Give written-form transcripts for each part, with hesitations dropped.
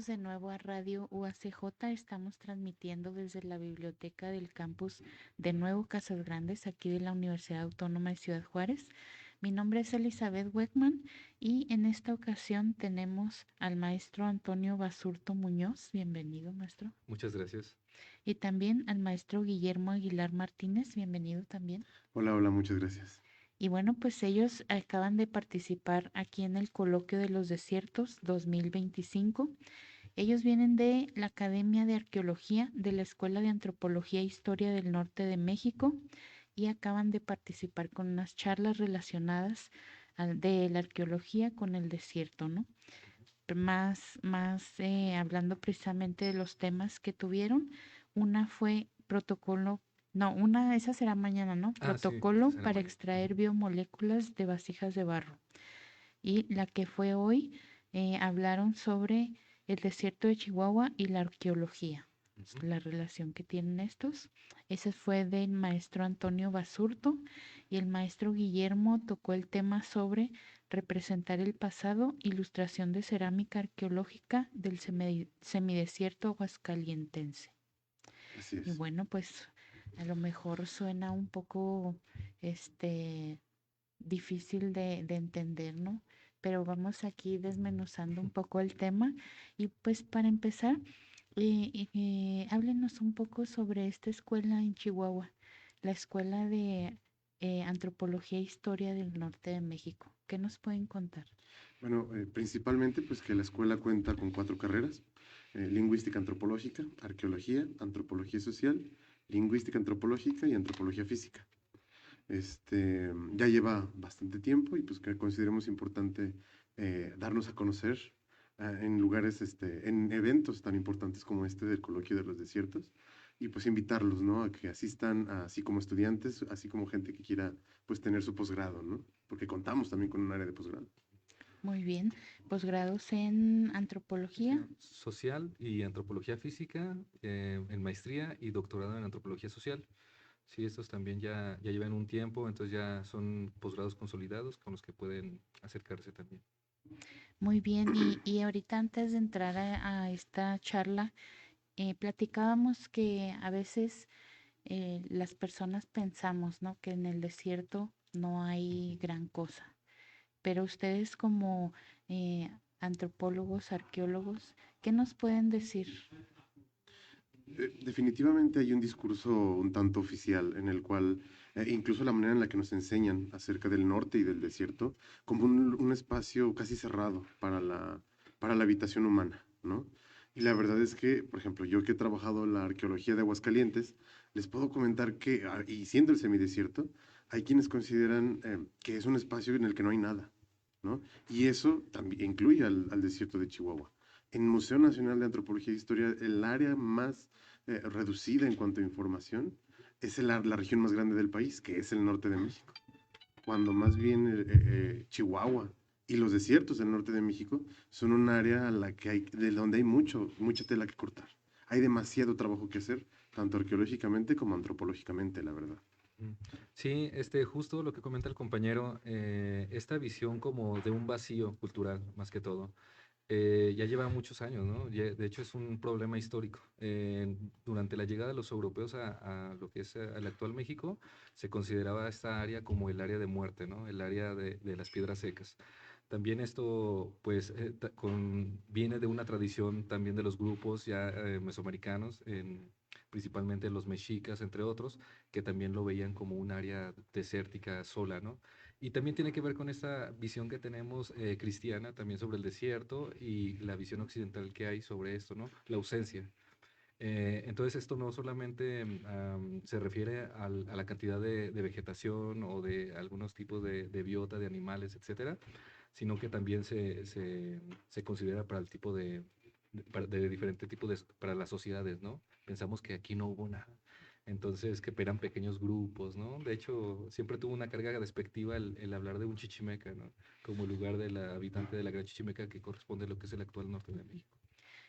Bienvenidos de nuevo a Radio UACJ. Estamos transmitiendo desde la biblioteca del campus de Nuevo Casas Grandes, aquí de la Universidad Autónoma de Ciudad Juárez. Mi nombre es Elizabeth Weckman y en esta ocasión tenemos al maestro Antonio Basurto Muñoz. Bienvenido, maestro. Muchas gracias. Y también al maestro Guillermo Aguilar Martínez. Bienvenido también. Hola, hola, muchas gracias. Y bueno, pues ellos acaban de participar aquí en el Coloquio de los Desiertos 2025. Ellos vienen de la Academia de Arqueología de la Escuela de Antropología e Historia del Norte de México y acaban de participar con unas charlas relacionadas de la arqueología con el desierto, ¿no? Más hablando precisamente de los temas que tuvieron. Una fue protocolo, no, esa será mañana, ¿no? Sí, Protocolo será para mañana. extraer biomoléculas de vasijas de barro. Y la que fue hoy, hablaron sobre el desierto de Chihuahua y la arqueología, Ujú. la relación que tienen estos. Ese fue del maestro Antonio Basurto y el maestro Guillermo tocó el tema sobre representar el pasado, ilustración de cerámica arqueológica del semidesierto aguascalientense. Así Y es. bueno, pues a lo mejor suena un poco este difícil de entender, ¿no? Pero vamos aquí desmenuzando un poco el tema y pues para empezar, háblenos un poco sobre esta escuela en Chihuahua, la Escuela de Antropología e Historia del Norte de México. ¿Qué nos pueden contar? Bueno, principalmente pues que la escuela cuenta con 4 carreras: lingüística antropológica, arqueología, antropología social, lingüística antropológica y antropología física. Ya lleva bastante tiempo y pues que consideramos importante darnos a conocer en lugares, en eventos tan importantes como este del Coloquio de los Desiertos, y pues invitarlos, ¿no? A que asistan, así como estudiantes, así como gente que quiera pues tener su posgrado, ¿no? Porque contamos también con un área de posgrado. Muy bien, posgrados en antropología. Social y antropología física en maestría y doctorado en antropología social. Sí, estos también ya llevan un tiempo, entonces ya son posgrados consolidados con los que pueden acercarse también. Muy bien, y ahorita antes de entrar a esta charla, platicábamos que a veces las personas pensamos, ¿no? Que en el desierto no hay gran cosa, pero ustedes como antropólogos, arqueólogos, ¿qué nos pueden decir? Definitivamente hay un discurso un tanto oficial en el cual incluso la manera en la que nos enseñan acerca del norte y del desierto como un espacio casi cerrado para la habitación humana, ¿no? Y la verdad es que, por ejemplo, yo que he trabajado en la arqueología de Aguascalientes, les puedo comentar que, y siendo el semidesierto, hay quienes consideran que es un espacio en el que no hay nada, ¿no? Y eso también incluye al desierto de Chihuahua. En Museo Nacional de Antropología e Historia, el área más reducida en cuanto a información es la región más grande del país, que es el norte de México. Cuando más bien Chihuahua y los desiertos del norte de México son un área a la que de donde hay mucha tela que cortar. Hay demasiado trabajo que hacer, tanto arqueológicamente como antropológicamente, la verdad. Mm. Sí, justo lo que comenta el compañero, esta visión como de un vacío cultural, más que todo, ya lleva muchos años, ¿no? De hecho, es un problema histórico. Durante la llegada de los europeos a lo que es el actual México, se consideraba esta área como el área de muerte, ¿no? El área de las piedras secas. También esto, pues, viene de una tradición también de los grupos ya mesoamericanos, principalmente los mexicas, entre otros, que también lo veían como un área desértica sola, ¿no? Y también tiene que ver con esta visión que tenemos cristiana también sobre el desierto y la visión occidental que hay sobre esto, ¿no? La ausencia. Entonces esto no solamente se refiere a la cantidad de vegetación o de algunos tipos de biota, de animales, etcétera, sino que también se considera para el tipo de diferente tipo para las sociedades, ¿no? Pensamos que aquí no hubo nada. Entonces, que eran pequeños grupos, ¿no? De hecho, siempre tuvo una carga despectiva el hablar de un chichimeca, ¿no? Como lugar de la habitante de la gran chichimeca que corresponde a lo que es el actual norte de México.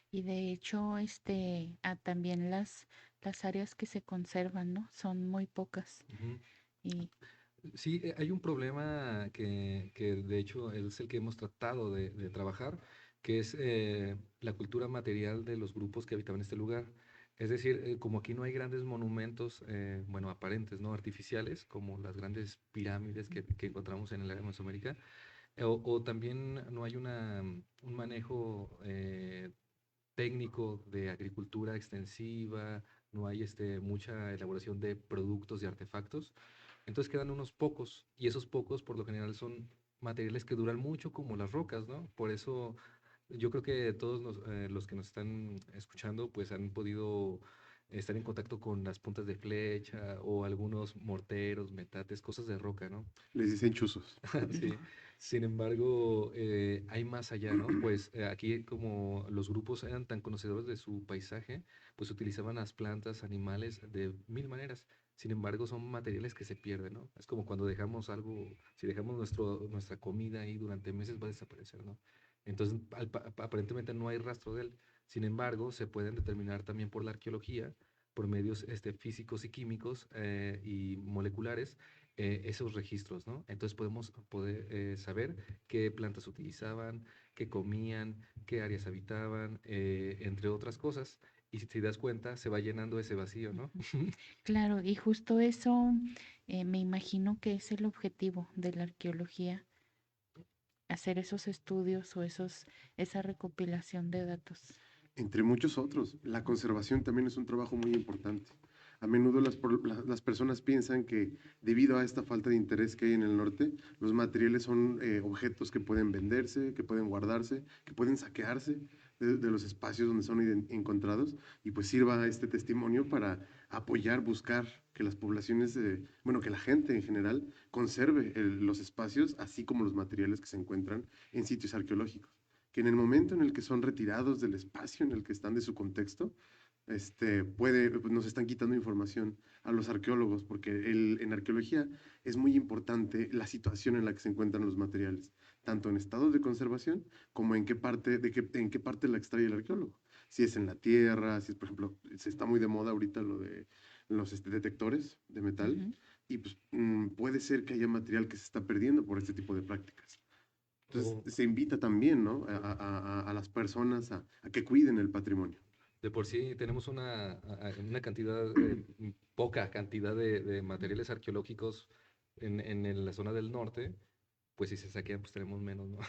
Y de hecho, también las áreas que se conservan, ¿no? Son muy pocas. Ujú. Y Sí, hay un problema que de hecho es el que hemos tratado de trabajar, que es la cultura material de los grupos que habitaban este lugar. Es decir, como aquí no hay grandes monumentos, bueno, aparentes, ¿no? Artificiales, como las grandes pirámides que encontramos en el área de Mesoamérica, o también no hay un manejo técnico de agricultura extensiva, no hay mucha elaboración de productos y artefactos. Entonces quedan unos pocos, y esos pocos por lo general son materiales que duran mucho, como las rocas, ¿no? Por eso yo creo que todos los que nos están escuchando pues han podido estar en contacto con las puntas de flecha o algunos morteros, metates, cosas de roca, ¿no? Les dicen chuzos. Sí. Sin embargo, hay más allá, ¿no? Pues aquí como los grupos eran tan conocedores de su paisaje, pues utilizaban las plantas, animales de mil maneras. Sin embargo, son materiales que se pierden, ¿no? Es como cuando dejamos algo, si dejamos nuestra comida ahí durante meses va a desaparecer, ¿no? Entonces, aparentemente no hay rastro de él. Sin embargo, se pueden determinar también por la arqueología, por medios físicos y químicos y moleculares, esos registros, ¿no? Entonces podemos poder saber qué plantas utilizaban, qué comían, qué áreas habitaban, entre otras cosas. Y si te das cuenta, se va llenando ese vacío, ¿no? Claro, y justo eso me imagino que es el objetivo de la arqueología, hacer esos estudios o esa recopilación de datos. Entre muchos otros. La conservación también es un trabajo muy importante. A menudo las personas piensan que debido a esta falta de interés que hay en el norte, los materiales son objetos que pueden venderse, que pueden guardarse, que pueden saquearse de los espacios donde son encontrados, y pues sirva este testimonio para apoyar, buscar que las poblaciones, bueno, que la gente en general conserve los espacios, así como los materiales que se encuentran en sitios arqueológicos, que en el momento en el que son retirados del espacio en el que están, de su contexto, nos están quitando información a los arqueólogos, porque en arqueología es muy importante la situación en la que se encuentran los materiales, tanto en estado de conservación como en qué parte la extrae el arqueólogo. Si es en la tierra, si es, por ejemplo, se está muy de moda ahorita lo de los detectores de metal, Ujú. y pues puede ser que haya material que se está perdiendo por este tipo de prácticas. Entonces, O se invita también, ¿no? A las personas a que cuiden el patrimonio. de por sí tenemos una cantidad, poca cantidad de materiales arqueológicos en la zona del norte, pues si se saquean, pues tenemos menos, ¿no?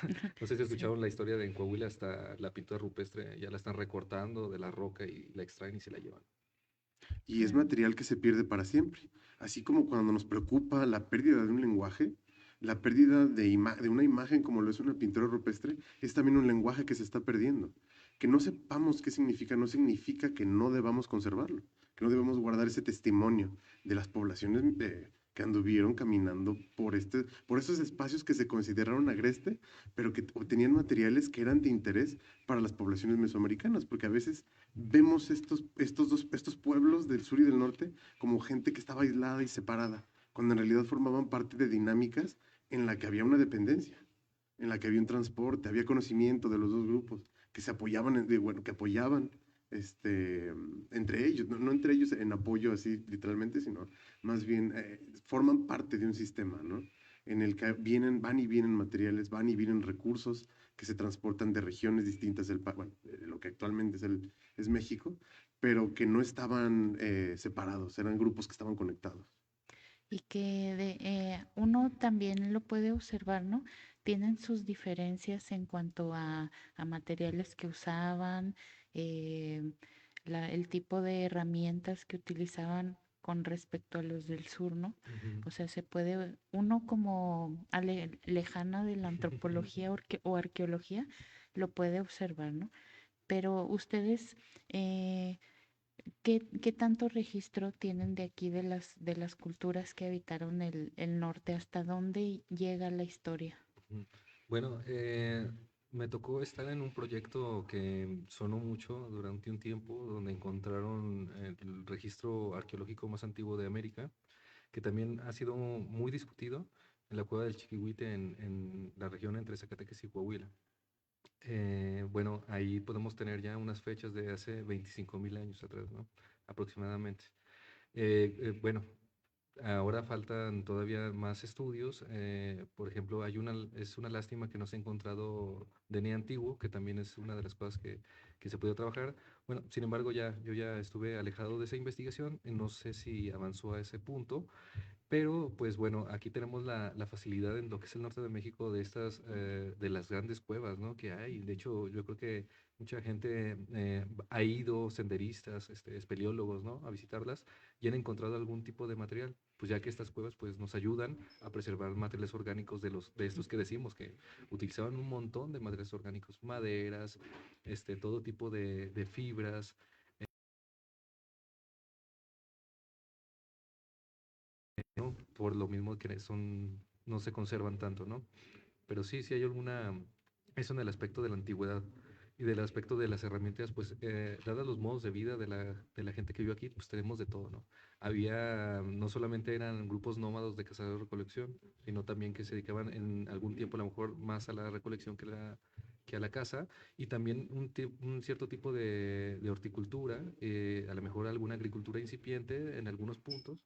No sé si Sí. escucharon la historia de en Coahuila, hasta la pintura rupestre, ya la están recortando de la roca y la extraen y se la llevan. Y es material que se pierde para siempre. Así como cuando nos preocupa la pérdida de un lenguaje, la pérdida de una imagen como lo es una pintura rupestre, es también un lenguaje que se está perdiendo. Que no sepamos qué significa no significa que no debamos conservarlo, que no debemos guardar ese testimonio de las poblaciones que anduvieron caminando por esos espacios que se consideraron agreste, pero que obtenían materiales que eran de interés para las poblaciones mesoamericanas, porque a veces vemos estos pueblos del sur y del norte como gente que estaba aislada y separada, cuando en realidad formaban parte de dinámicas en la que había una dependencia, en la que había un transporte, había conocimiento de los dos grupos, que se apoyaban, bueno, que apoyaban entre ellos, no entre ellos en apoyo así literalmente, sino más bien forman parte de un sistema, ¿no? En el que van y vienen materiales, van y vienen recursos que se transportan de regiones distintas bueno, lo que actualmente es México, pero que no estaban separados, eran grupos que estaban conectados. Y que uno también lo puede observar, ¿no? Tienen sus diferencias en cuanto a materiales que usaban, eh, el tipo de herramientas que utilizaban con respecto a los del sur, ¿no? Ujú. O sea, se puede, uno como lejana de la antropología o arqueología, lo puede observar, ¿no? Pero ustedes, eh, ¿qué tanto registro tienen de aquí de las culturas que habitaron el norte? ¿Hasta dónde llega la historia? Ujú. Bueno, me tocó estar en un proyecto que sonó mucho durante un tiempo, donde encontraron el registro arqueológico más antiguo de América, que también ha sido muy discutido en la cueva del Chiquihuite, en la región entre Zacatecas y Coahuila. Bueno, ahí podemos tener ya unas fechas de hace 25.000 años atrás, ¿no? Aproximadamente. Bueno, ahora faltan todavía más estudios. Por ejemplo, es una lástima que no se ha encontrado DNA antiguo, que también es una de las cosas que se puede trabajar. Bueno, sin embargo, yo ya estuve alejado de esa investigación, no sé si avanzó a ese punto, pero pues bueno, aquí tenemos la facilidad en lo que es el norte de México de de las grandes cuevas, ¿no? Que hay. De hecho, yo creo que mucha gente ha ido, senderistas, espeleólogos, ¿no? A visitarlas y han encontrado algún tipo de material. Pues ya que estas cuevas pues nos ayudan a preservar materiales orgánicos de estos que decimos que utilizaban un montón de materiales orgánicos, maderas, todo tipo de fibras, ¿no? Por lo mismo que no se conservan tanto, ¿no? Pero sí, sí hay eso en el aspecto de la antigüedad y del aspecto de las herramientas, pues, dadas los modos de vida de la gente que vive aquí, pues tenemos de todo, ¿no? No solamente eran grupos nómados de cazador-recolección, sino también que se dedicaban en algún tiempo a lo mejor más a la recolección que a la caza, y también un cierto tipo de horticultura, a lo mejor alguna agricultura incipiente en algunos puntos,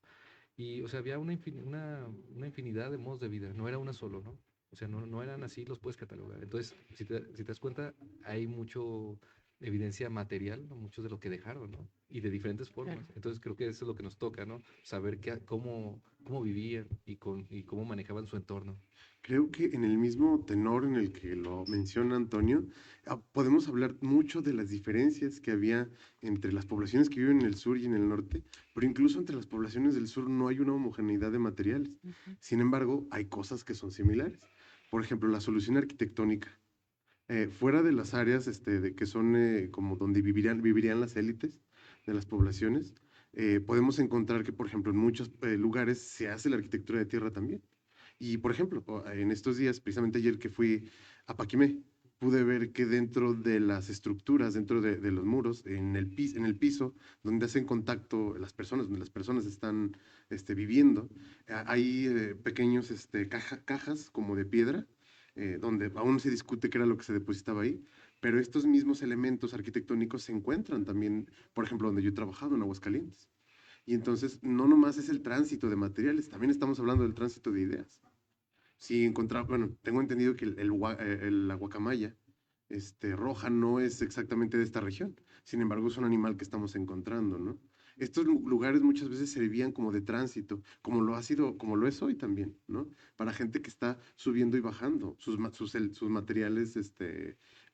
y, o sea, había una infinidad de modos de vida, no era una solo, ¿no? O sea, no eran así, los puedes catalogar. Entonces, si te das cuenta, hay mucho evidencia material, ¿no? Mucho de lo que dejaron, ¿no? Y de diferentes Claro. formas. Entonces, creo que eso es lo que nos toca, ¿no? Saber cómo vivían y cómo manejaban su entorno. Creo que en el mismo tenor en el que lo menciona Antonio, podemos hablar mucho de las diferencias que había entre las poblaciones que viven en el sur y en el norte, pero incluso entre las poblaciones del sur no hay una homogeneidad de materiales. Ujú. Sin embargo, hay cosas que son similares. Por ejemplo, la solución arquitectónica. Fuera de las áreas de que son como donde vivirían las élites de las poblaciones, podemos encontrar que, por ejemplo, en muchos lugares se hace la arquitectura de tierra también. Y, por ejemplo, en estos días, precisamente ayer que fui a Paquimé, pude ver que dentro de las estructuras, dentro de los muros, en el piso, donde hacen contacto las personas, donde las personas están viviendo, hay pequeños cajas como de piedra, donde aún se discute qué era lo que se depositaba ahí, pero estos mismos elementos arquitectónicos se encuentran también, por ejemplo, donde yo he trabajado, en Aguascalientes. Y entonces, no nomás es el tránsito de materiales, también estamos hablando del tránsito de ideas. Sí, bueno, tengo entendido que la guacamaya roja no es exactamente de esta región. Sin embargo, es un animal que estamos encontrando, ¿no? Estos lugares muchas veces servían como de tránsito, como lo ha sido, como lo es hoy también, ¿no? Para gente que está subiendo y bajando. Sus materiales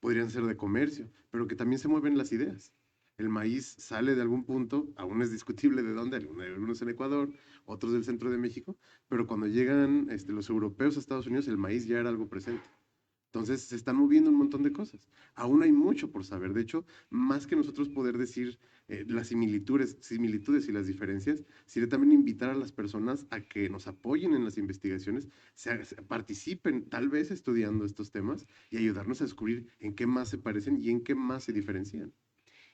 podrían ser de comercio, pero que también se mueven las ideas. El maíz sale de algún punto, aún es discutible de dónde, algunos en Ecuador, otros del centro de México, pero cuando llegan los europeos a Estados Unidos, el maíz ya era algo presente. Entonces se están moviendo un montón de cosas. Aún hay mucho por saber. De hecho, más que nosotros poder decir las similitudes y las diferencias, sería también invitar a las personas a que nos apoyen en las investigaciones, participen tal vez estudiando estos temas y ayudarnos a descubrir en qué más se parecen y en qué más se diferencian.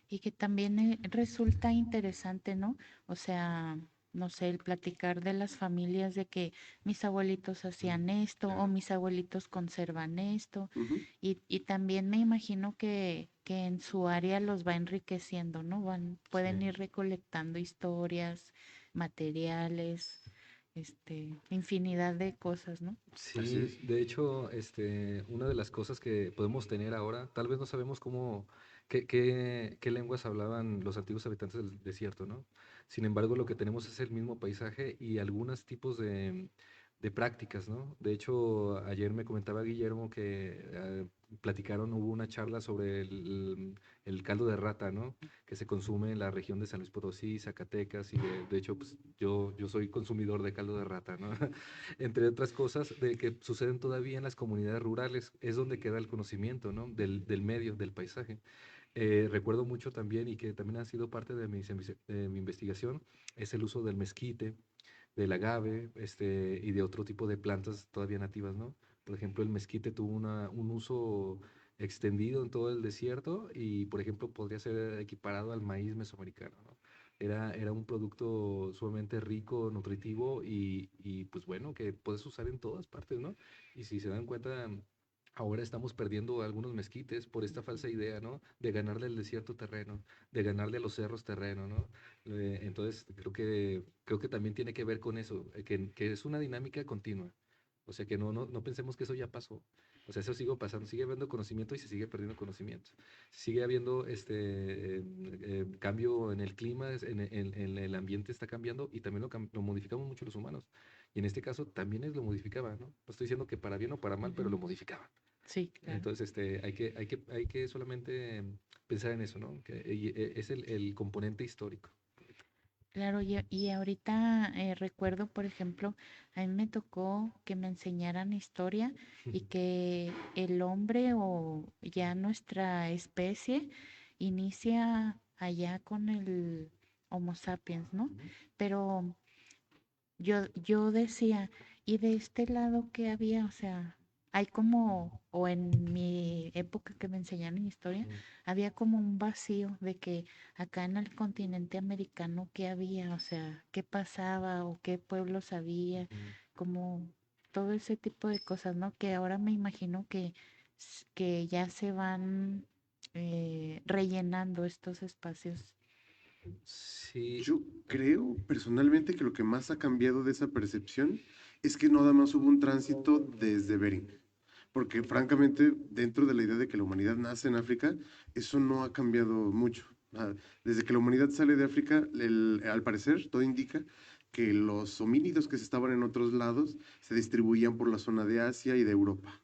Y que también resulta interesante, ¿no? O sea, no sé, el platicar de las familias de que mis abuelitos hacían esto o Claro. mis abuelitos conservan esto. Ujú. Y también me imagino que en su área los va enriqueciendo, ¿no? Pueden Sí. ir recolectando historias, materiales, infinidad de cosas, ¿no? Así Sí, es. de hecho, una de las cosas que podemos tener ahora, tal vez no sabemos qué lenguas hablaban los antiguos habitantes del desierto, ¿no? Sin embargo, lo que tenemos es el mismo paisaje y algunos tipos de prácticas, ¿no? De hecho, ayer me comentaba Guillermo que hubo una charla sobre el caldo de rata, ¿no? Que se consume en la región de San Luis Potosí, Zacatecas, y de hecho, pues yo soy consumidor de caldo de rata, ¿no? Entre otras cosas de que suceden todavía en las comunidades rurales, es donde queda el conocimiento, ¿no? Del medio, del paisaje. Recuerdo mucho también, y que también ha sido parte de mi investigación, es el uso del mezquite, del agave, y de otro tipo de plantas todavía nativas, ¿no? Por ejemplo, el mezquite tuvo un uso extendido en todo el desierto y, por ejemplo, podría ser equiparado al maíz mesoamericano, ¿no? Era un producto sumamente rico, nutritivo y pues bueno, que puedes usar en todas partes, ¿no? Y si se dan cuenta, ahora estamos perdiendo algunos mezquites por esta falsa idea, ¿no? De ganarle al desierto terreno, de ganarle a los cerros terreno, ¿no? Entonces, creo que también tiene que ver con eso, que es una dinámica continua. O sea, que no pensemos que eso ya pasó. O sea, eso sigue pasando, sigue habiendo conocimiento y se sigue perdiendo conocimiento. Sigue habiendo cambio en el clima, en el ambiente está cambiando y también lo modificamos mucho los humanos. Y en este caso también lo modificaba, ¿no? No estoy diciendo que para bien o para mal, pero lo Ujú. modificaba. Sí, claro. Entonces, hay que solamente pensar en eso, ¿no? Es el componente histórico. Claro, y ahorita recuerdo, por ejemplo, a mí me tocó que me enseñaran historia y que el hombre o ya nuestra especie inicia allá con el Homo sapiens, ¿no? Ujú, Pero yo decía, ¿y de este lado qué había? O sea, hay como, o en mi época que me enseñaron historia, ujú, había como un vacío de que acá en el continente americano, ¿qué había? O sea, ¿qué pasaba? ¿O qué pueblos había? ujú. Como todo ese tipo de cosas, ¿no? Que ahora me imagino que ya se van rellenando estos espacios. Sí. Yo creo personalmente que lo que más ha cambiado de esa percepción es que nada más hubo un tránsito desde Bering. Porque francamente, dentro de la idea de que la humanidad nace en África, eso no ha cambiado mucho. Desde que la humanidad sale de África, al parecer, todo indica que los homínidos que se estaban en otros lados se distribuían por la zona de Asia y de Europa.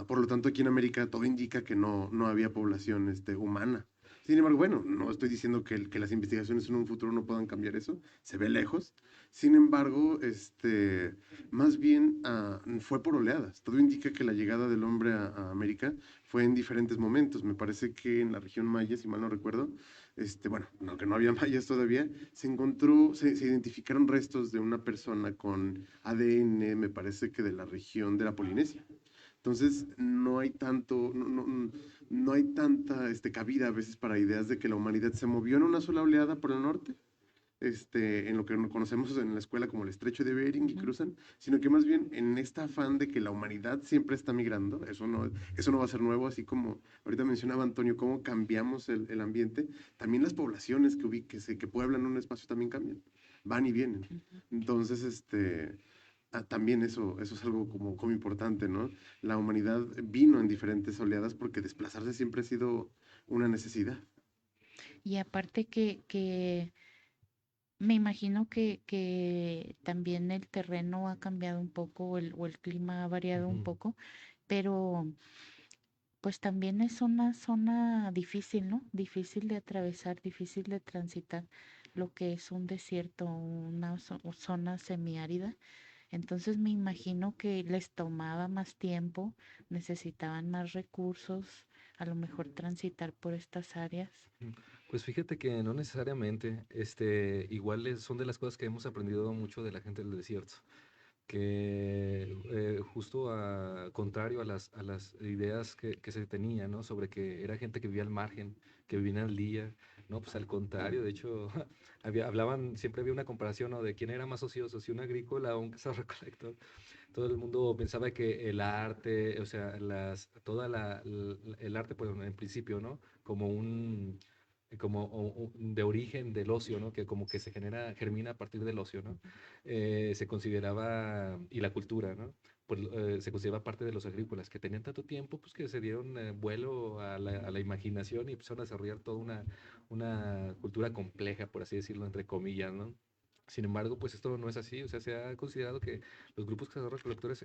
Por lo tanto, aquí en América todo indica que no había población humana. Sin embargo, bueno, no estoy diciendo que las investigaciones en un futuro no puedan cambiar eso, se ve lejos. Sin embargo, más bien fue por oleadas. Todo indica que la llegada del hombre a América fue en diferentes momentos. Me parece que en la región maya, si mal no recuerdo, bueno, aunque no había mayas todavía, se identificaron restos de una persona con ADN, me parece que de la región de la Polinesia. Entonces, no hay tanta cabida a veces para ideas de que la humanidad se movió en una sola oleada por el norte, en lo que conocemos en la escuela como el estrecho de Bering y Ujú. cruzan, sino que más bien en este afán de que la humanidad siempre está migrando, eso no va a ser nuevo, así como ahorita mencionaba Antonio, cómo cambiamos el ambiente, también las poblaciones que pueblan un espacio también cambian, van y vienen. Ujú. Entonces, también eso es algo como importante, ¿no? La humanidad vino en diferentes oleadas porque desplazarse siempre ha sido una necesidad. Y aparte que me imagino que también el terreno ha cambiado un poco o el clima ha variado un Ujú. poco, pero pues también es una zona difícil, ¿no? Difícil de atravesar, difícil de transitar lo que es un desierto, una zona semiárida. Entonces me imagino que les tomaba más tiempo, necesitaban más recursos, a lo mejor transitar por estas áreas. Mm, Pues fíjate que no necesariamente, igual son de las cosas que hemos aprendido mucho de la gente del desierto, que justo contrario a las ideas que se tenían, ¿no? Sobre que era gente que vivía al margen, que vivía al día, ¿no? Pues al contrario, de hecho, siempre había una comparación, ¿no? De quién era más ocioso, si un agrícola o un cazador-recolector. Todo el mundo pensaba que el arte, o sea, el arte, pues en principio, ¿no? Como de origen del ocio, ¿no? Que como que germina a partir del ocio, ¿no? Se consideraba, y la cultura, ¿no? Pues se consideraba parte de los agrícolas, que tenían tanto tiempo, pues que se dieron vuelo a la imaginación y empezaron a desarrollar toda una cultura compleja, por así decirlo, entre comillas, ¿no? Sin embargo, pues esto no es así, o sea, se ha considerado que los grupos cazadores-recolectores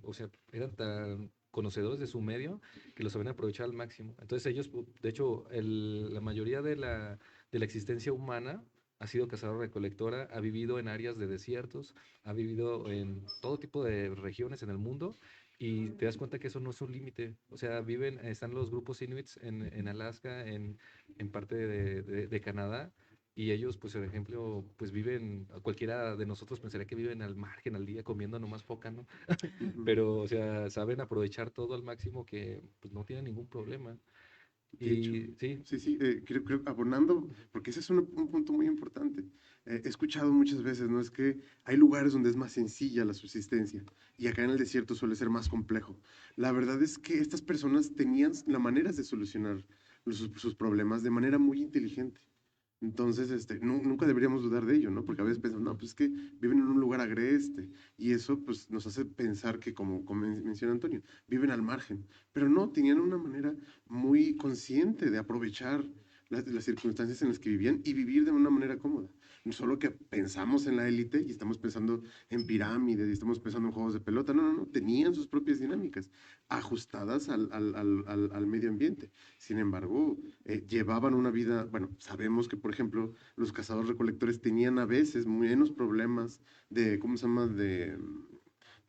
o sea, eran tan conocedores de su medio que lo sabían aprovechar al máximo. Entonces ellos, de hecho, la mayoría de la existencia humana ha sido cazador-recolectora, ha vivido en áreas de desiertos, ha vivido en todo tipo de regiones en el mundo y te das cuenta que eso no es un límite. O sea, están los grupos inuits en Alaska, en parte de Canadá y ellos, pues, por ejemplo, pues viven, cualquiera de nosotros pensaría que viven al margen al día comiendo nomás poca, ¿no? Ujú. Pero, o sea, saben aprovechar todo al máximo que pues no tienen ningún problema. De hecho, Y sí, sí, sí, creo, abonando, porque ese es un punto muy importante. He escuchado muchas veces, ¿no? Es que hay lugares donde es más sencilla la subsistencia y acá en el desierto suele ser más complejo. La verdad es que estas personas tenían la manera de solucionar sus problemas de manera muy inteligente. Entonces, nunca deberíamos dudar de ello, ¿no? Porque a veces pensamos, no, pues es que viven en un lugar agreste y eso pues nos hace pensar que, como menciona Antonio, viven al margen. Pero no, tenían una manera muy consciente de aprovechar las circunstancias en las que vivían y vivir de una manera cómoda. No solo que pensamos en la élite y estamos pensando en pirámides y estamos pensando en juegos de pelota, no, no, no, tenían sus propias dinámicas ajustadas al medio ambiente. Sin embargo, llevaban una vida, bueno, sabemos que, por ejemplo, los cazadores recolectores tenían a veces menos problemas de, ¿cómo se llama? De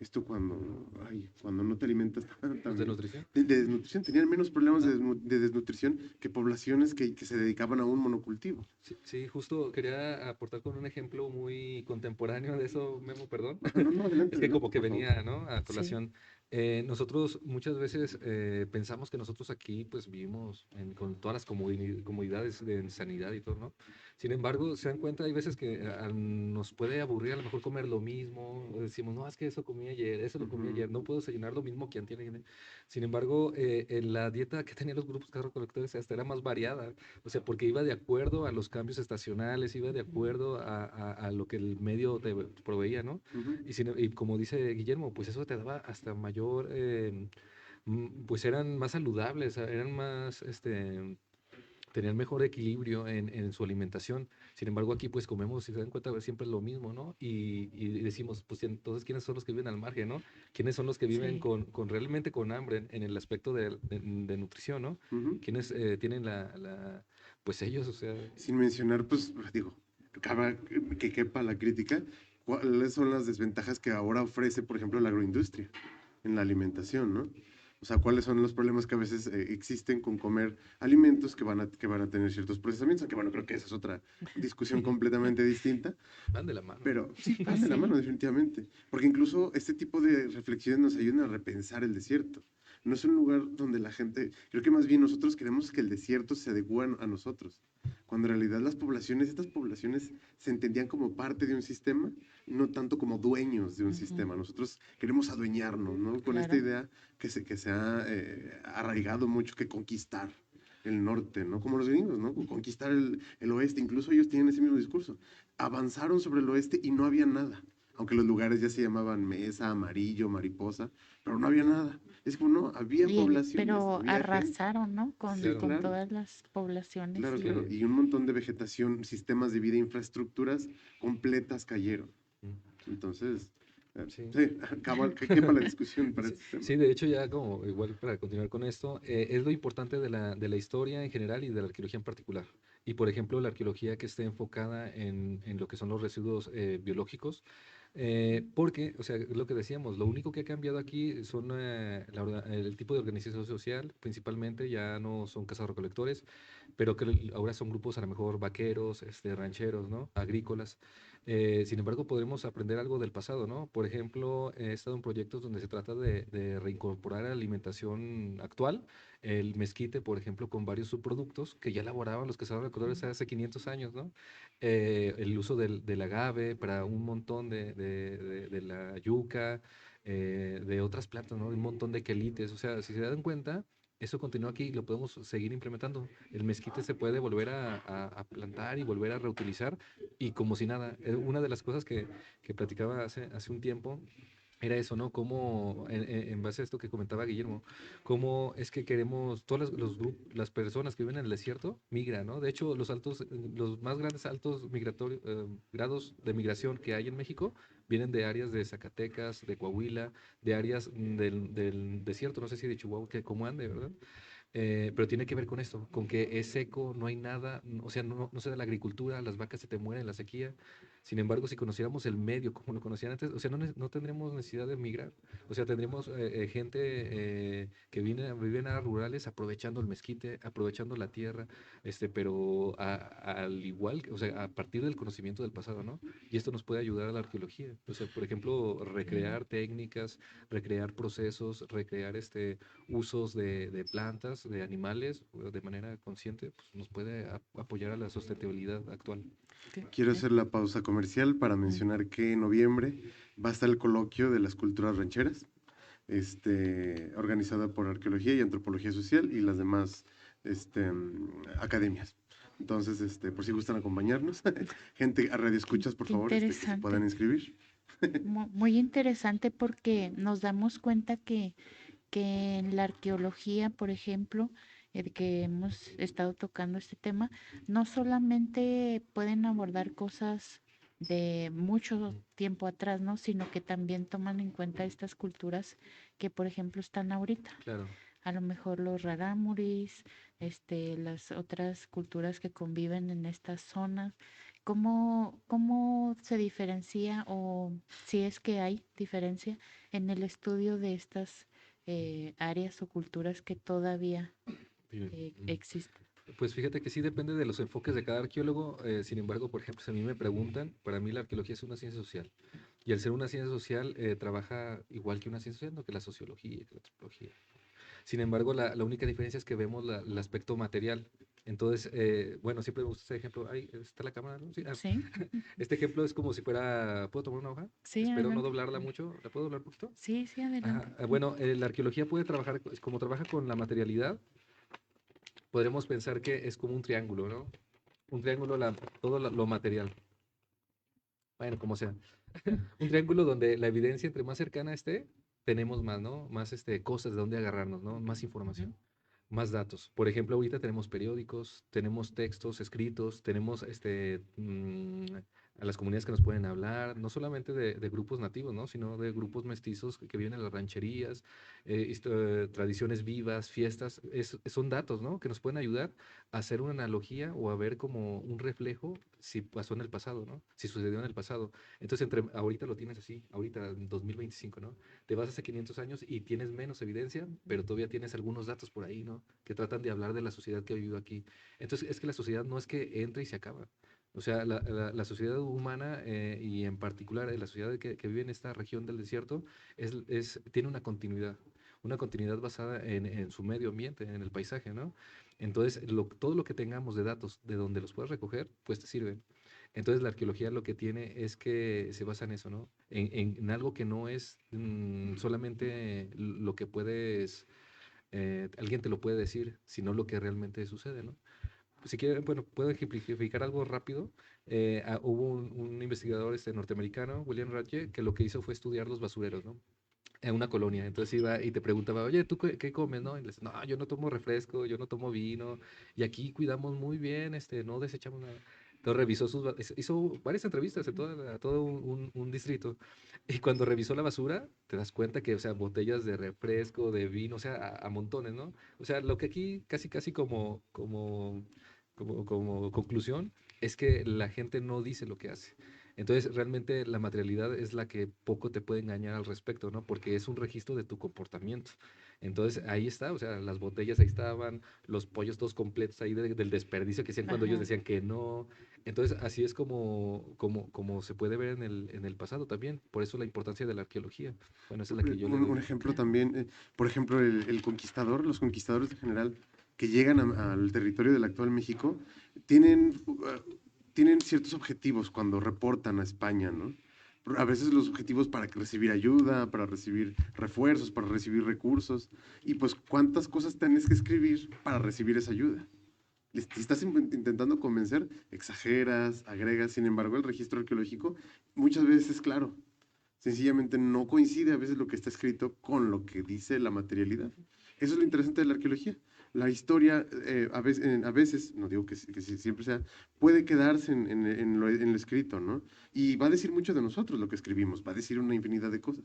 esto cuando, ay, cuando no te alimentas pues tan de bien, nutrición. de desnutrición, tenían menos problemas Ah, de desnutrición que poblaciones que se dedicaban a un monocultivo. sí, sí, justo quería aportar con un ejemplo muy contemporáneo de eso, Memo, perdón. No, no, no, adelante, Es que como adelante, que por favor. venía, ¿no? A Sí, colación. Nosotros muchas veces pensamos que nosotros aquí pues vivimos con todas las comodidades de sanidad y todo, ¿no? Sin embargo, se dan cuenta, hay veces que nos puede aburrir a lo mejor comer lo mismo, o decimos, no, es que eso comí ayer, eso lo comí Ujú, ayer, no puedo desayunar lo mismo que antes. Sin embargo, en la dieta que tenían los grupos recolectores hasta era más variada, o sea, porque iba de acuerdo a los cambios estacionales, iba de acuerdo a lo que el medio te proveía, ¿no? ujú. Y como dice Guillermo, pues eso te daba hasta mayor, pues eran más saludables, eran más, tenían mejor equilibrio en su alimentación. Sin embargo, aquí pues comemos, si se dan cuenta, siempre es lo mismo, ¿no? Y decimos, pues entonces, ¿quiénes son los que viven al margen, ¿no? ¿Quiénes son los que viven sí, realmente con hambre en el aspecto de nutrición, ¿no? Ujú. ¿Quiénes tienen pues ellos, o sea, Sin mencionar, pues, digo, que quepa la crítica, cuáles son las desventajas que ahora ofrece, por ejemplo, la agroindustria en la alimentación, ¿no? O sea, cuáles son los problemas que a veces existen con comer alimentos que van a tener ciertos procesamientos, aunque bueno, creo que esa es otra discusión completamente distinta, van de la mano, ¿no? pero sí, van de la sí. mano, definitivamente. Porque incluso este tipo de reflexiones nos ayudan a repensar el desierto. No es un lugar donde la gente, creo que más bien nosotros queremos que el desierto se adecue a nosotros, cuando en realidad estas poblaciones se entendían como parte de un sistema, no tanto como dueños de un Ujú, sistema. Nosotros queremos adueñarnos, ¿no? Con esta claro. idea que se ha arraigado mucho, que conquistar el norte, ¿no? Como los gringos, ¿no? Conquistar el oeste, incluso ellos tienen ese mismo discurso. Avanzaron sobre el oeste y no había nada, aunque los lugares ya se llamaban Mesa, Amarillo, Mariposa, pero no había nada. Es como, no, había poblaciones, Pero había gente. arrasaron, ¿no? Sí, Claro, Con claro, todas las poblaciones claro, y claro. sí. Y un montón de vegetación, sistemas de vida, infraestructuras completas cayeron. Mm, Entonces, sí. sí, que quepa la discusión para Sí, este tema. sí, de hecho ya como igual para continuar con esto, es lo importante de la historia en general y de la arqueología en particular. Y por ejemplo, la arqueología que esté enfocada en lo que son los residuos biológicos, porque, o sea, es lo que decíamos, lo único que ha cambiado aquí son el tipo de organización social, principalmente ya no son cazadores-recolectores, pero que ahora son grupos a lo mejor vaqueros, rancheros, ¿no? Agrícolas. Sin embargo, podremos aprender algo del pasado, ¿no? Por ejemplo, he estado en proyectos donde se trata de reincorporar a la alimentación actual el mezquite, por ejemplo, con varios subproductos que ya elaboraban los cazadores recolectores hace 500 años, ¿no? El uso del agave para un montón de la yuca, de otras plantas, ¿no? Un montón de quelites. O sea, si se dan cuenta, eso continúa aquí y lo podemos seguir implementando. El mezquite se puede volver a plantar y volver a reutilizar y como si nada. Una de las cosas que platicaba hace un tiempo era eso, ¿no? Cómo, en base a esto que comentaba Guillermo, cómo es que queremos, todas las personas que viven en el desierto migran, ¿no? De hecho, los más grandes altos grados de migración que hay en México vienen de áreas de Zacatecas, de Coahuila, de áreas del desierto, no sé si de Chihuahua, que como ande, ¿verdad? Pero tiene que ver con esto, con que es seco, no hay nada, o sea, no se da la agricultura, las vacas se te mueren en la sequía. Sin embargo, si conociéramos el medio como lo conocían antes, o sea, no tendríamos necesidad de migrar. O sea, tendríamos gente que vive en áreas rurales aprovechando el mezquite, aprovechando la tierra, pero al igual, o sea, a partir del conocimiento del pasado, ¿no? Y esto nos puede ayudar a la arqueología. O sea, por ejemplo, Claro. recrear técnicas, recrear procesos, recrear usos de plantas, de animales, de manera consciente, pues nos puede apoyar a la sustentabilidad actual. Quiero hacer la pausa comercial para Mm. mencionar que en noviembre va a estar el coloquio de las culturas rancheras, organizada por Arqueología y Antropología Social y las demás academias. Entonces, por si gustan acompañarnos, gente a radio escuchas, por Qué favor, que se puedan interesante. inscribir. Muy interesante porque nos damos cuenta que en la arqueología, por ejemplo, que hemos estado tocando este tema, no solamente pueden abordar cosas de mucho tiempo atrás, ¿no? Sino que también toman en cuenta estas culturas que, por ejemplo, están ahorita. Claro. A lo mejor los rarámuris, las otras culturas que conviven en estas zonas. ¿Cómo se diferencia o si es que hay diferencia en el estudio de estas áreas o culturas que todavía Bien. existen? Pues fíjate que sí depende de los enfoques de cada arqueólogo. Sin embargo, por ejemplo, si a mí me preguntan, para mí la arqueología es una ciencia social. Y al ser una ciencia social, trabaja igual que una ciencia social, no que la sociología, que la antropología. Sin embargo, la única diferencia es que vemos el aspecto material. Entonces, bueno, siempre me gusta ese ejemplo. Ahí está la cámara, ¿no? Sí. Sí, Este ejemplo es como si fuera, ¿puedo tomar una hoja? sí, Espero no adelante. doblarla mucho. ¿La puedo doblar un poquito? Sí, sí, adelante. Ajá. Bueno, la arqueología puede trabajar, como trabaja con la materialidad, podremos pensar que es como un triángulo, ¿no? Un triángulo, todo lo material. Bueno, como sea. Un triángulo donde la evidencia entre más cercana esté, tenemos más, ¿no? Más cosas de donde agarrarnos, ¿no? Más Ujú. información, más datos. Por ejemplo, ahorita tenemos periódicos, tenemos textos escritos, tenemos a las comunidades que nos pueden hablar, no solamente de grupos nativos, ¿no? Sino de grupos mestizos que viven en las rancherías, tradiciones vivas, fiestas. Son datos, ¿no? Que nos pueden ayudar a hacer una analogía o a ver como un reflejo si pasó en el pasado, ¿no? Si sucedió en el pasado. Entonces, ahorita lo tienes así, ahorita en 2025, ¿no? Te vas hace 500 años y tienes menos evidencia, pero todavía tienes algunos datos por ahí, ¿no? Que tratan de hablar de la sociedad que ha vivido aquí. Entonces, es que la sociedad no es que entre y se acaba. O sea, la sociedad humana y en particular la sociedad que vive en esta región del desierto tiene una continuidad basada en su medio ambiente, en el paisaje, ¿no? Entonces, todo lo que tengamos de datos de donde los puedas recoger, pues te sirven. Entonces la arqueología lo que tiene es que se basa en eso, ¿no? En algo que no es solamente lo que puedes, alguien te lo puede decir, sino lo que realmente sucede, ¿no? Si quieren, bueno, puedo ejemplificar algo rápido. Hubo un investigador norteamericano, William Radke, que lo que hizo fue estudiar los basureros, ¿no? En una colonia. Entonces iba y te preguntaba, oye, ¿tú qué comes, no? Y le decía, no, yo no tomo refresco, yo no tomo vino, y aquí cuidamos muy bien, no desechamos nada. Entonces revisó hizo varias entrevistas en todo un distrito. Y cuando revisó la basura, te das cuenta que, o sea, botellas de refresco, de vino, o sea, a montones, ¿no? O sea, lo que aquí casi como conclusión es que la gente no dice lo que hace. Entonces, realmente la materialidad es la que poco te puede engañar al respecto, ¿no? Porque es un registro de tu comportamiento. Entonces, ahí está, o sea, las botellas ahí estaban, los pollos todos completos ahí del desperdicio que hacían cuando ellos Ajá. decían que no. Entonces, así es como se puede ver en el pasado también. Por eso la importancia de la arqueología. Bueno, esa es la que yo le Un doy. ejemplo Claro. también, por ejemplo, el conquistador, los conquistadores en general que llegan al territorio del actual México, tienen, tienen ciertos objetivos cuando reportan a España, ¿no? A veces los objetivos para recibir ayuda, para recibir refuerzos, para recibir recursos, y pues cuántas cosas tienes que escribir para recibir esa ayuda. Si estás intentando convencer, exageras, agregas, sin embargo, el registro arqueológico muchas veces es claro, sencillamente no coincide a veces lo que está escrito con lo que dice la materialidad. Eso es lo interesante de la arqueología. La historia, a veces, no digo que siempre sea, puede quedarse en lo escrito, ¿no? Y va a decir mucho de nosotros lo que escribimos, va a decir una infinidad de cosas.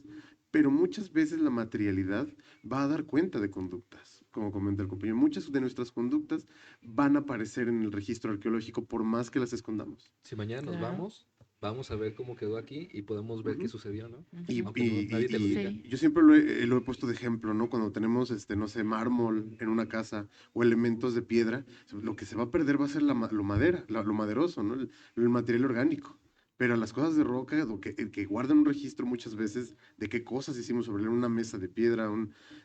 Pero muchas veces la materialidad va a dar cuenta de conductas, como comenta el compañero. Muchas de nuestras conductas van a aparecer en el registro arqueológico por más que las escondamos. Si mañana nos Claro. vamos, vamos a ver cómo quedó aquí y podemos ver qué Ujú. sucedió, ¿no? Y, Ujú. Aunque no, nadie te lo diga. Sí, yo siempre lo he puesto de ejemplo, ¿no? Cuando tenemos, no sé, mármol en una casa o elementos de piedra, lo que se va a perder va a ser lo madera, lo maderoso, ¿no? El material orgánico. Pero las cosas de roca, que guardan un registro muchas veces de qué cosas hicimos sobre una mesa de piedra,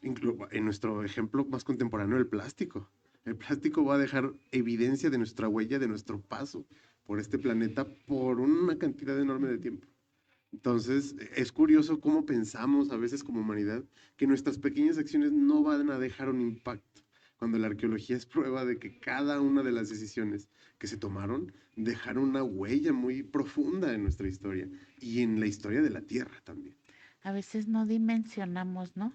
en nuestro ejemplo más contemporáneo, el plástico. El plástico va a dejar evidencia de nuestra huella, de nuestro paso por este planeta por una cantidad enorme de tiempo. Entonces, es curioso cómo pensamos a veces como humanidad que nuestras pequeñas acciones no van a dejar un impacto, cuando la arqueología es prueba de que cada una de las decisiones que se tomaron dejaron una huella muy profunda en nuestra historia y en la historia de la Tierra también. a veces no dimensionamos, ¿no?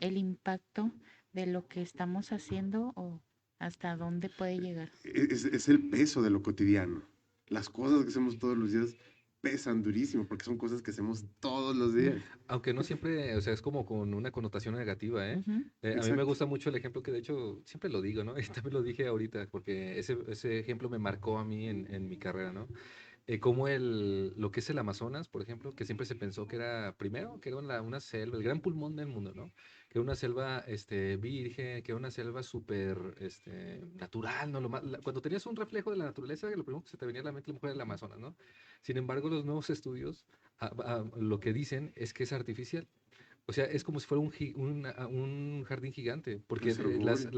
El impacto de lo que estamos haciendo o hasta dónde puede llegar. Es el peso de lo cotidiano. Las cosas que hacemos todos los días pesan durísimo porque son cosas que hacemos todos los días. Aunque no siempre, o sea, es como con una connotación negativa, ¿eh? Ujú. A mí me Exacto. gusta mucho el ejemplo que de hecho siempre lo digo, ¿no? Y también lo dije ahorita porque ese ejemplo me marcó a mí en mi carrera, ¿no? Como lo que es el Amazonas, por ejemplo, que siempre se pensó que era, primero, que era una selva, el gran pulmón del mundo, ¿no? Que era una selva virgen, que era una selva súper natural, ¿no? Cuando tenías un reflejo de la naturaleza, lo primero que se te venía a la mente a lo mejor era el Amazonas, ¿no? Sin embargo, los nuevos estudios lo que dicen es que es artificial. O sea, es como si fuera un jardín gigante, porque Es arbóreo.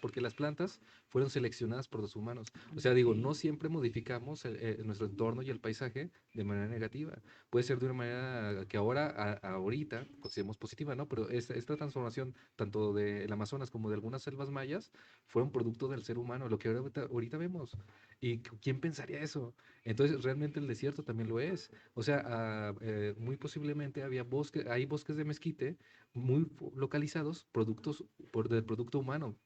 porque las plantas fueron seleccionadas por los humanos. O sea, digo, no siempre modificamos nuestro entorno y el paisaje de manera negativa. Puede ser de una manera que ahorita consideremos positiva, ¿no? Pero esta transformación, tanto del Amazonas como de algunas selvas mayas, fueron producto del ser humano, lo que ahorita vemos. ¿Y quién pensaría eso? Entonces, realmente el desierto también lo es. O sea, muy posiblemente hay bosques de mezquite muy localizados, del producto humano,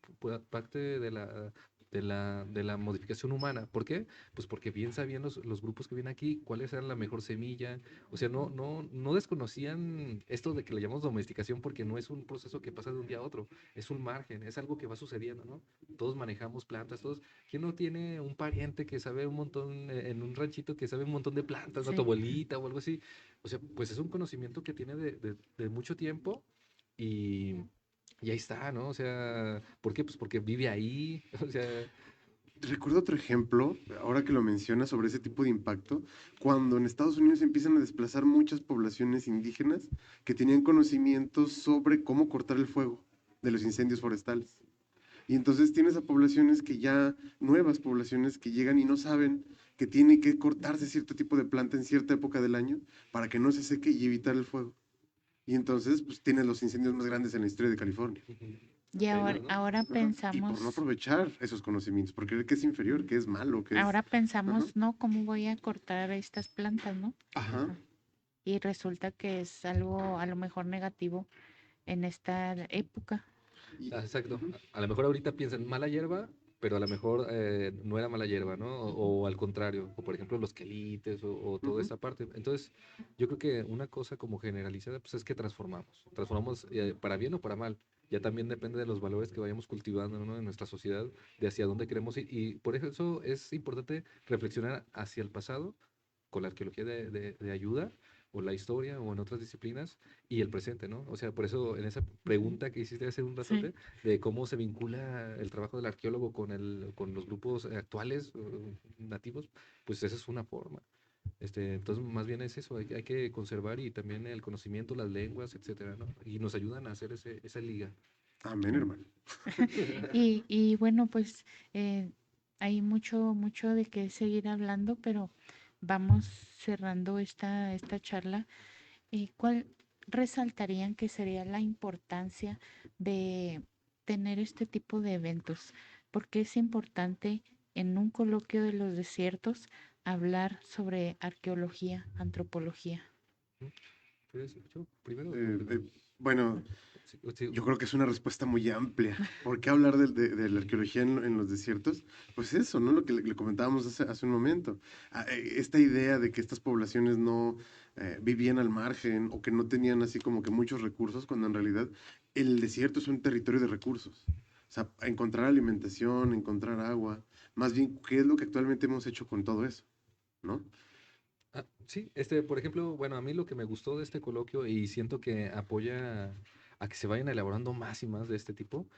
parte de la modificación humana. ¿Por qué? Pues porque bien sabían los grupos que vienen aquí cuáles eran la mejor semilla. O sea, no desconocían esto de que le llamamos domesticación porque no es un proceso que pasa de un día a otro, es un margen, es algo que va sucediendo, ¿no? Todos manejamos plantas, todos. ¿Quién no tiene un pariente que sabe un montón en un ranchito que sabe un montón de plantas, ¿no? Tu Sí. abuelita o algo así? O sea, pues es un conocimiento que tiene de mucho tiempo y, y ahí está, ¿no? O sea, ¿por qué? Pues porque vive ahí, o sea, Recuerdo otro ejemplo, ahora que lo mencionas, sobre ese tipo de impacto, cuando en Estados Unidos empiezan a desplazar muchas poblaciones indígenas que tenían conocimientos sobre cómo cortar el fuego de los incendios forestales. Y entonces tienes a poblaciones que ya, nuevas poblaciones que llegan y no saben que tiene que cortarse cierto tipo de planta en cierta época del año para que no se seque y evitar el fuego. Y entonces, pues tienes los incendios más grandes en la historia de California. Y apenas, ¿no? ahora Ajá. Y por no pensamos, aprovechar esos conocimientos, por creer que es inferior, que es malo, que es... ahora Ajá. pensamos, ¿no? ¿Cómo voy a cortar estas plantas, no? Ajá. Ah, y resulta que es algo a lo mejor negativo en esta época. Exacto. Ujú. A lo mejor ahorita piensan mala hierba, pero a lo mejor no era mala hierba, ¿no? O al contrario, o por ejemplo los quelites o toda Ujú. esa parte. Entonces, yo creo que una cosa como generalizada, pues es que transformamos. Transformamos para bien o para mal. Ya también depende de los valores que vayamos cultivando, ¿no? En nuestra sociedad, de hacia dónde queremos ir. Y por eso es importante reflexionar hacia el pasado con la arqueología de ayuda o la historia o en otras disciplinas y el presente, ¿no? O sea, por eso en esa Ujú. pregunta que hiciste hace un Sí. ratote de cómo se vincula el trabajo del arqueólogo con los grupos actuales nativos, pues esa es una forma. Entonces, más bien es eso, hay que conservar y también el conocimiento, las lenguas, etcétera, ¿no? Y nos ayudan a hacer esa liga. Amén, hermano. Y bueno, pues hay mucho de qué seguir hablando, pero vamos cerrando esta charla. ¿Cuál resaltarían que sería la importancia de tener este tipo de eventos? Porque es importante en un coloquio de los desiertos hablar sobre arqueología, antropología. ¿Mm? ¿Quieres yo primero o tú Eh, primero? eh, bueno, Sí, sí, yo creo que es una respuesta muy amplia. ¿Por qué hablar de la arqueología en los desiertos? Pues eso, ¿no? Lo que le comentábamos hace un momento. Esta idea de que estas poblaciones no vivían al margen o que no tenían así como que muchos recursos, cuando en realidad el desierto es un territorio de recursos. O sea, encontrar alimentación, encontrar agua. Más bien, ¿qué es lo que actualmente hemos hecho con todo eso? ¿no? Sí, por ejemplo, bueno, a mí lo que me gustó de este coloquio y siento que apoya a que se vayan elaborando más y más de este tipo,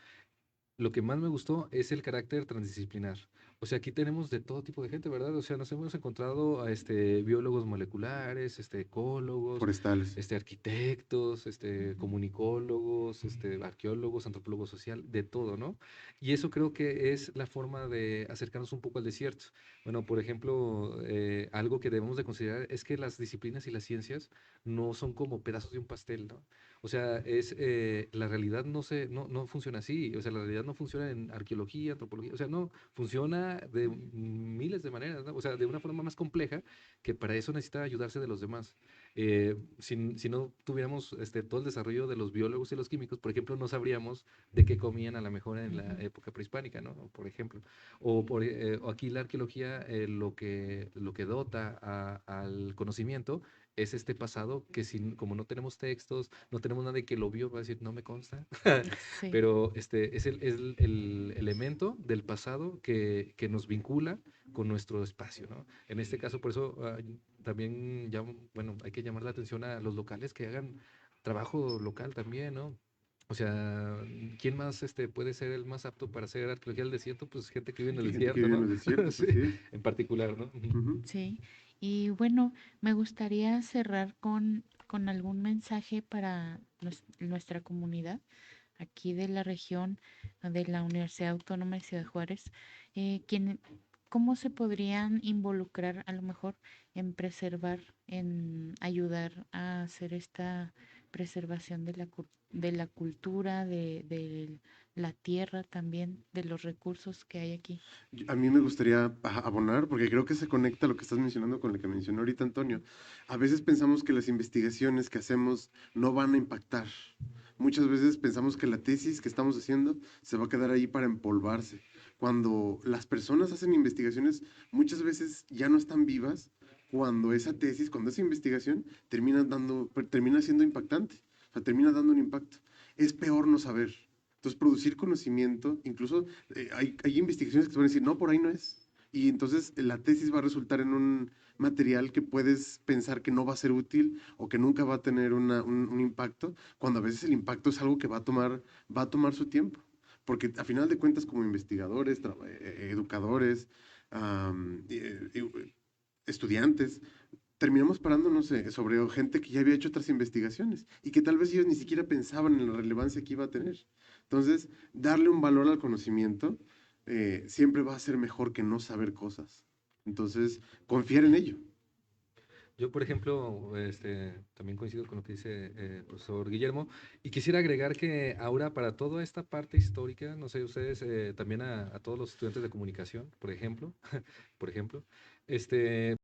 lo que más me gustó es el carácter transdisciplinar. O sea, aquí tenemos de todo tipo de gente, ¿verdad? O sea, nos hemos encontrado a biólogos moleculares, ecólogos, Forestales. arquitectos, Ujú. comunicólogos, arqueólogos, antropólogos social, de todo, ¿no? Y eso creo que es la forma de acercarnos un poco al desierto. Bueno, por ejemplo, algo que debemos de considerar es que las disciplinas y las ciencias no son como pedazos de un pastel, ¿no? O sea, la realidad no funciona así. O sea, la realidad no funciona en arqueología, antropología. O sea, no, funciona de miles de maneras, ¿no? O sea, de una forma más compleja que para eso necesita ayudarse de los demás. Si no tuviéramos todo el desarrollo de los biólogos y los químicos, por ejemplo, no sabríamos de qué comían a la mejor en la Ujú. época prehispánica, ¿no? Por ejemplo. O aquí la arqueología, lo que dota al conocimiento es este pasado que como no tenemos textos, no tenemos nadie que lo vio, va a decir, no me consta, Sí. pero es el elemento del pasado que nos vincula con nuestro espacio, ¿no? En este caso, por eso también, bueno, hay que llamar la atención a los locales que hagan trabajo local también, ¿no? O sea, ¿quién más puede ser el más apto para hacer arqueología del desierto? Pues gente que vive en el Gente que desierto, vive en ¿no? los desiertos, Sí, así es. en particular, ¿no? Ujú. Ujú. Sí, y bueno, me gustaría cerrar con algún mensaje para nuestra comunidad aquí de la región de la Universidad Autónoma de Ciudad Juárez. ¿Quién, cómo se podrían involucrar a lo mejor en preservar, en ayudar a hacer esta preservación de la cultura, de la tierra también, de los recursos que hay aquí? A mí me gustaría abonar, porque creo que se conecta lo que estás mencionando con lo que mencionó ahorita Antonio. A veces pensamos que las investigaciones que hacemos no van a impactar. Muchas veces pensamos que la tesis que estamos haciendo se va a quedar ahí para empolvarse. Cuando las personas hacen investigaciones, muchas veces ya no están vivas cuando esa tesis, cuando esa investigación termina siendo impactante, o sea, termina dando un impacto. Es peor no saber. Entonces, producir conocimiento, incluso hay investigaciones que te van a decir, no, por ahí no es. Y entonces la tesis va a resultar en un material que puedes pensar que no va a ser útil o que nunca va a tener un impacto, cuando a veces el impacto es algo que va a tomar su tiempo. Porque a final de cuentas, como investigadores, educadores, estudiantes, terminamos parándonos sobre gente que ya había hecho otras investigaciones y que tal vez ellos ni siquiera pensaban en la relevancia que iba a tener. Entonces, darle un valor al conocimiento siempre va a ser mejor que no saber cosas. Entonces, confiar en ello. Yo, por ejemplo, también coincido con lo que dice el profesor Guillermo, y quisiera agregar que ahora para toda esta parte histórica, no sé, ustedes también a todos los estudiantes de comunicación, por ejemplo, este,